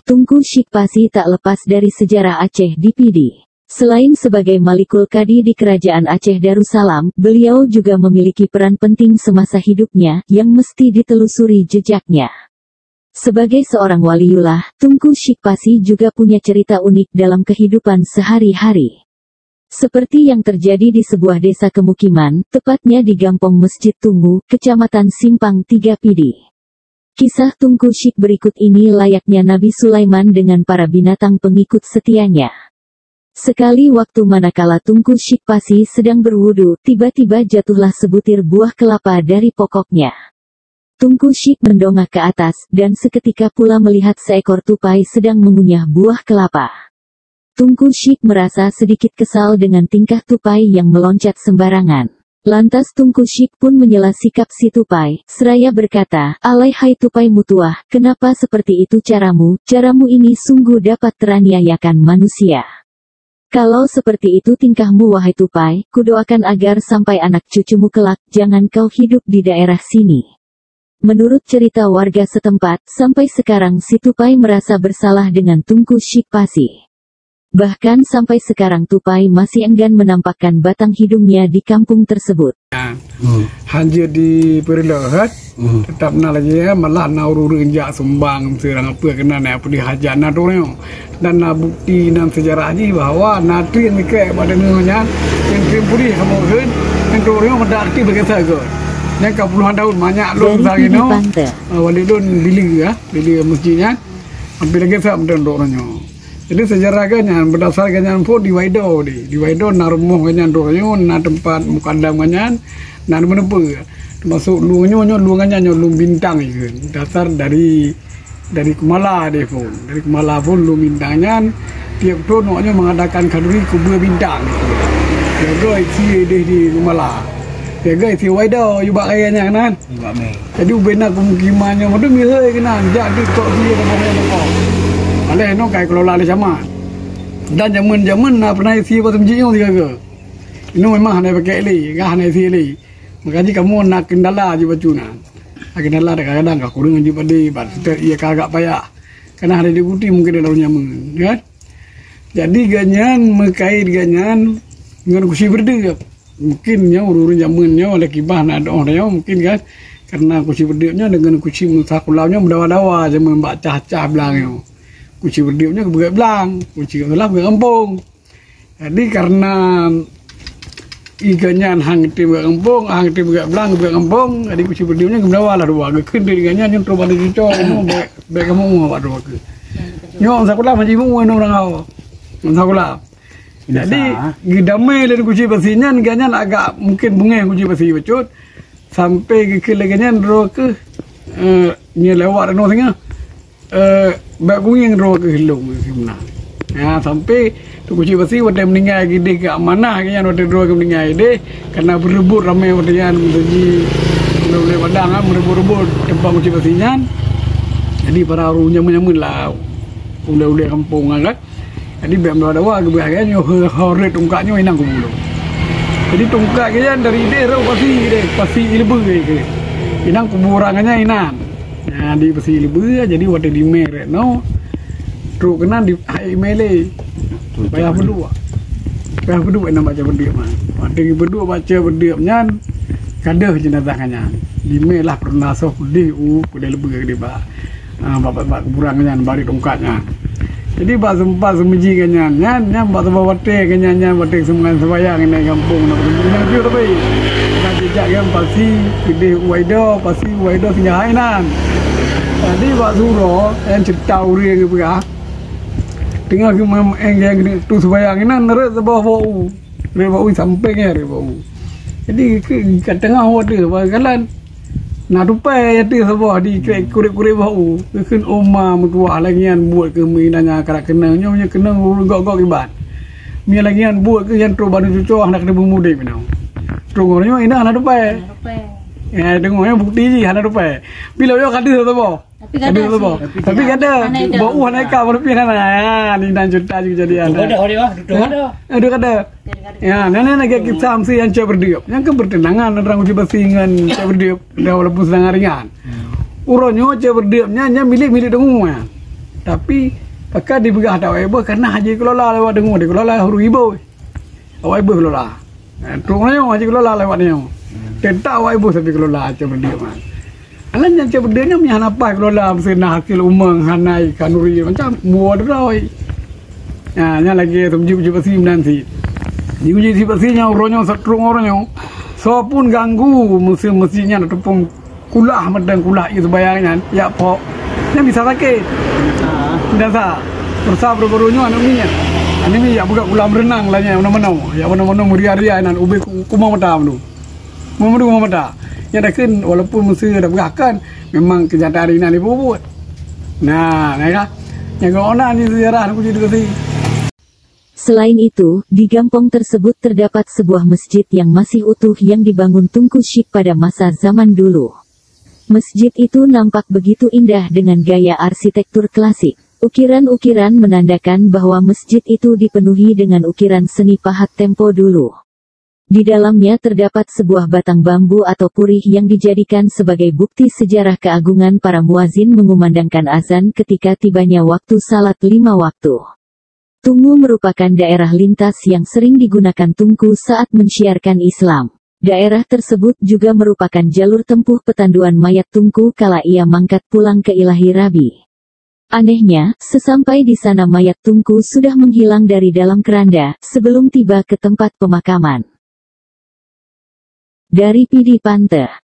Tunku Syikpasi tak lepas dari sejarah Aceh di PD. Selain sebagai Malikul Qadi di Kerajaan Aceh Darussalam, beliau juga memiliki peran penting semasa hidupnya, yang mesti ditelusuri jejaknya. Sebagai seorang waliullah, Tunku Syikpasi juga punya cerita unik dalam kehidupan sehari-hari. Seperti yang terjadi di sebuah desa kemukiman, tepatnya di Gampong Masjid Tungu, Kecamatan Simpang 3 PD. Kisah Tunku Syik berikut ini layaknya Nabi Sulaiman dengan para binatang pengikut setianya. Sekali waktu manakala Tunku Syikpasi sedang berwudu, tiba-tiba jatuhlah sebutir buah kelapa dari pokoknya. Tunku Syik mendongak ke atas, dan seketika pula melihat seekor tupai sedang mengunyah buah kelapa. Tunku Syik merasa sedikit kesal dengan tingkah tupai yang meloncat sembarangan. Lantas Tunku Syik pun menyela sikap si tupai, seraya berkata, "Alaihai tupai mutuah, kenapa seperti itu caramu? Caramu ini sungguh dapat teraniayakan manusia. Kalau seperti itu tingkahmu wahai tupai, kudoakan agar sampai anak cucumu kelak, jangan kau hidup di daerah sini." Menurut cerita warga setempat, sampai sekarang si tupai merasa bersalah dengan Tunku Syikpasi. Bahkan sampai sekarang tupai masih enggan menampakkan batang hidungnya di kampung tersebut. Hanya di perlahan, tetap nak lagi ya, malah nak urus jak sumbang serang apa kena nak apa dihajana tu dan nak bukti dan sejarah ni bahawa natri ni ke pada nanya yang krimpuri kamu kan yang tu orang pada aktif berkata ke yang ke puluhan tahun banyak lon sari no wali lon bila masjidnya hampir lagi saya mendan orangnya. Jadi sejarah kanyan berdasar kanyan pun di Waido na rumah kanyan doyo na tempat mukadam kanyan na menepe termasuk luanyo kanyan lu bintang itu dasar dari Kumala deh pun dari Kumala pun lu bintangnya tiap tahun maknya mengadakan kaduri kubur bintang jaga isi di Kumala jaga isi Waido juga kayaknya kan jadi benar pemukimannya madu mirip kan jadi kok dia apa aleh no kai kelola le sama dan zaman na pernah isi apa semjinya dia ke ini memang hanya pakai li enggak hanya isi li makanya kamu nak kendala je bacuna kendala kadang-kadang kau kurang je pada bat ia kagak payah karena ada diikuti mungkin ada nyaman kan jadi ganyan mengkait ganyan dengan kursi berdua mungkinnya urun zamannya oleh kibah nak ada orang mungkin kan karena kursi berdua dengan kursi musakulaunya berdawa-dawa zaman mbak cah-cah belangnya kunci berdiamnya kebuka belang, kunci kebelah kebuka kampung. Jadi karena ikannya hang itu kebuka kampung, hang itu kebuka belang kebuka kampung, jadi kunci berdiamnya kebuka lah dua. Kekin ikannya yang terus pada cucok, baik kamu mau apa dua ke? Nyok sakulah macam mu orang kau, sakulah. Jadi gidamai dan kunci besinya, ikannya agak mungkin bunga kunci besi becut sampai ke ikannya dua ke ni lewat dan orang bagus yang roh ke hilung sebenarnya. Ya sampai tu kunci besi waktu meninggal gede ke mana kan waktu roh ke meninggal gede karena berebut ramai waktu yang menjadi boleh padang kan berebut tempat kunci besinya. Jadi para orang nyaman lah udah kampung kan. Jadi bem dawa ke bahagian yo hore tungkaknya inang kubulu. Jadi tungkak kan dari dia pasti ilmu ke. Inang kuburangannya inang. Nah di besi lebih jadi waktu di merek no truk kena di mele payah berdua nak baca berdiam waktu berdua baca berdiamnya kadah jenazahnya di melah pernah soh di kuda lebih gede bapak kuburannya bari tongkatnya jadi pak sempat semeji kanyan nya pak sebab wate kanyannya wate semangan sebayang ini kampung nak pergi tapi nak jejak kan pasti gede pasti Waido sinjahainan. Jadi Pak Suro yang cerita uri ke pihak tinggal ke yang tu sebayangin neret sebab bau sampai ke bau. Jadi kat tengah water bagalan nak tupai yati sebab di kurik-kurik bau kekin oma mertua lagian buat ke mainannya karak kena nyonya kena gok-gok ibat. Mia lagian buat ke yang tu baru cucuk nak kena bermudi minau. Tunggunya indah nak tupai. Ya tengoknya bukti je hana rupai. Bila yo kata tu tapi kata bau naik kau lebih kan ni dan cerita juga jadi ada kata ya nenek nak kita samsi yang cak berdiam yang ke bertenangan orang uji bersingan cak berdiam dah walaupun sedang ringan uronyo cak berdiamnya milik dengung Tapi kakak dibegah tak awak ibu karena haji kelola lewat dengung dia kelola huru ibu. Awak ibu kelola. Terungnya haji kelola lewatnya. Tentak awak ibu tapi kelola aja berdia mah. Alan yang cak berdenya punya apa kelola mesenah hasil umang hanai kanuri macam buat dah. Nah, nya lagi tujuh bersih nanti. Diuji bersihnya orangnya setrung orangnya. So pun ganggu mesin-mesinnya tepung kulah medang kulah itu bayangkan ya pok. Nya bisa sakit. Dah sah. Bersah berberunya ini ya buka kulam renang lah nya mana-mana. Ya mana-mana muria-ria nan ubi kumau mata tu. Kumau mata. Ya dah kan walaupun mesti dah berahkan memang kenyataan ini buat. Nah, mereka yang orang ni sejarah aku jadi kasih. Selain itu, di Gampong tersebut terdapat sebuah masjid yang masih utuh yang dibangun Tunku Syik pada masa zaman dulu. Masjid itu nampak begitu indah dengan gaya arsitektur klasik. Ukiran-ukiran menandakan bahwa masjid itu dipenuhi dengan ukiran seni pahat tempo dulu. Di dalamnya terdapat sebuah batang bambu atau purih yang dijadikan sebagai bukti sejarah keagungan para muazin mengumandangkan azan ketika tibanya waktu salat 5 waktu. Tungu merupakan daerah lintas yang sering digunakan Tunku saat mensiarkan Islam. Daerah tersebut juga merupakan jalur tempuh petanduan mayat Tunku kala ia mangkat pulang ke Ilahi Rabi. Anehnya, sesampai di sana mayat Tunku sudah menghilang dari dalam keranda sebelum tiba ke tempat pemakaman. Dari PD Panther.